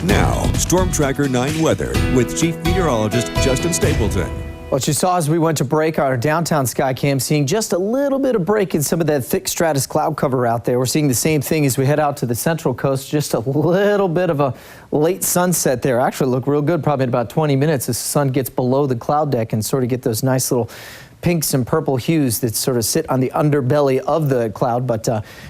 Now, Storm Tracker 9 weather with Chief Meteorologist Justin Stapleton. What you saw as we went to break our downtown Skycam, seeing just a little bit of break in some of that thick stratus cloud cover out there. We're seeing the same thing as we head out to the central coast, just a little bit of a late sunset there. Actually look real good probably in about 20 minutes as the sun gets below the cloud deck and sort of get those nice little pinks and purple hues that sort of sit on the underbelly of the cloud. But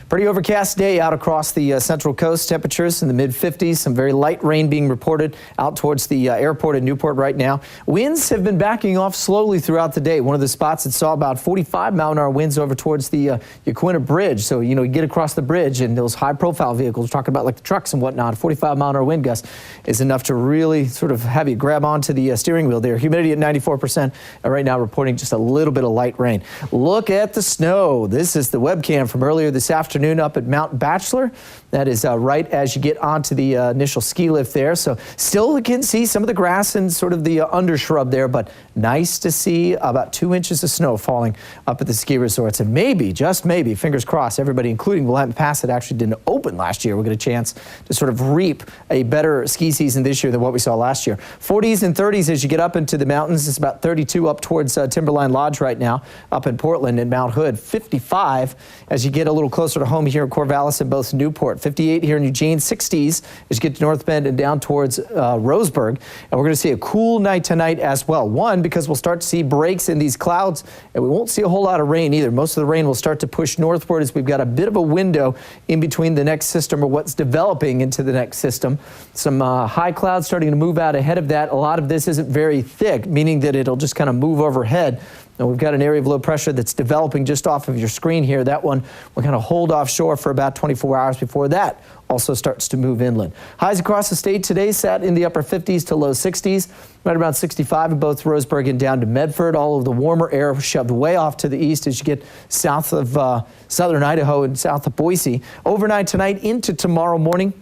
pretty overcast day out across the central coast. Temperatures in the mid-50s. Some very light rain being reported out towards the airport in Newport right now. Winds have been backing off slowly throughout the day. One of the spots that saw about 45 mile-an-hour winds over towards the Yaquina Bridge. So, you know, you get across the bridge and those high-profile vehicles, we're talking about like the trucks and whatnot, 45 mile-an-hour wind gust is enough to really sort of have you grab onto the steering wheel there. Humidity at 94%. Right now reporting just a little bit of light rain. Look at the snow. This is the webcam from earlier this afternoon up at Mount Bachelor. That is right as you get onto the initial ski lift there. So still you can see some of the grass and sort of the undershrub there, but nice to see about 2 inches of snow falling up at the ski resorts. And maybe, just maybe, fingers crossed, everybody, including Willamette Pass, that actually didn't open last year, will get a chance to sort of reap a better ski season this year than what we saw last year. 40s and 30s as you get up into the mountains. It's about 32 up towards Timberline Lodge right now, up in Portland and Mount Hood. 55 as you get a little closer to home here in Corvallis and both Newport. 58 here in Eugene. 60s as you get to North Bend and down towards Roseburg. And we're going to see a cool night tonight as well. One, because we'll start to see breaks in these clouds, and we won't see a whole lot of rain either. Most of the rain will start to push northward as we've got a bit of a window in between the next system or what's developing into the next system. Some high clouds starting to move out ahead of that. A lot of this isn't very thick, meaning that it'll just kind of move overhead. Now we've got an area of low pressure that's developing just off of your screen here. That one will kind of hold offshore for about 24 hours before that also starts to move inland. Highs across the state today sat in the upper 50s to low 60s, right around 65 in both Roseburg and down to Medford. All of the warmer air shoved way off to the east as you get south of southern Idaho and south of Boise. Overnight tonight into tomorrow morning,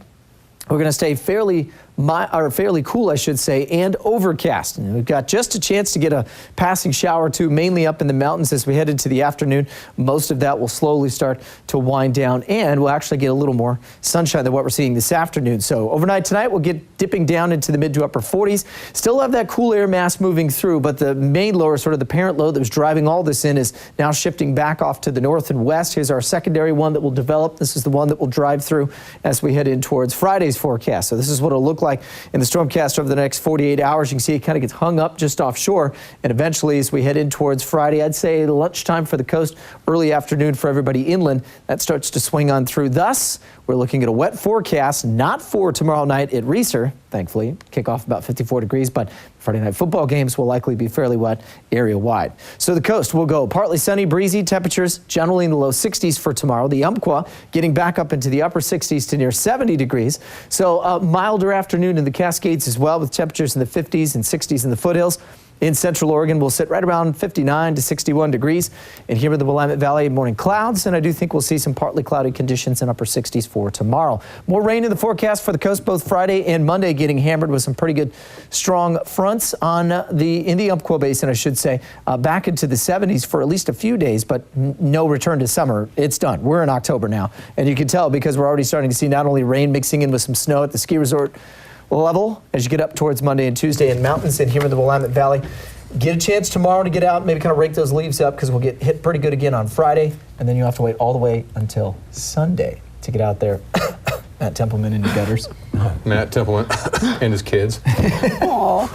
we're going to stay fairly cool, I should say, and overcast. And we've got just a chance to get a passing shower or two, mainly up in the mountains as we head into the afternoon. Most of that will slowly start to wind down, and we'll actually get a little more sunshine than what we're seeing this afternoon. So overnight tonight, we'll get dipping down into the mid to upper 40s. Still have that cool air mass moving through, but the main low, or sort of the parent low that was driving all this in, is now shifting back off to the north and west. Here's our secondary one that will develop. This is the one that will drive through as we head in towards Friday's forecast. So this is what it'll look like in the Stormcast over the next 48 hours. You can see it kind of gets hung up just offshore, and eventually as we head in towards Friday, I'd say lunchtime for the coast, early afternoon for everybody inland, that starts to swing on through. Thus, we're looking at a wet forecast, not for tomorrow night at Reeser, thankfully. Kick off about 54 degrees, but Friday night football games will likely be fairly wet area-wide. So the coast will go partly sunny, breezy, temperatures generally in the low 60s for tomorrow. The Umpqua getting back up into the upper 60s to near 70 degrees. So a milder afternoon in the Cascades as well, with temperatures in the 50s and 60s in the foothills. In central Oregon, we'll sit right around 59 to 61 degrees. And here in the Willamette Valley, morning clouds, and I do think we'll see some partly cloudy conditions in upper 60s for tomorrow. More rain in the forecast for the coast both Friday and Monday, getting hammered with some pretty good strong fronts in the Umpqua Basin, I should say, back into the 70s for at least a few days, but no return to summer. It's done. We're in October now, and you can tell because we're already starting to see not only rain mixing in with some snow at the ski resort level as you get up towards Monday and Tuesday in mountains and here in the Willamette Valley. Get a chance tomorrow to get out, maybe kind of rake those leaves up, because we'll get hit pretty good again on Friday, and then you have to wait all the way until Sunday to get out there. Matt Templeman in the gutters. Matt Templeman and his kids. Aww.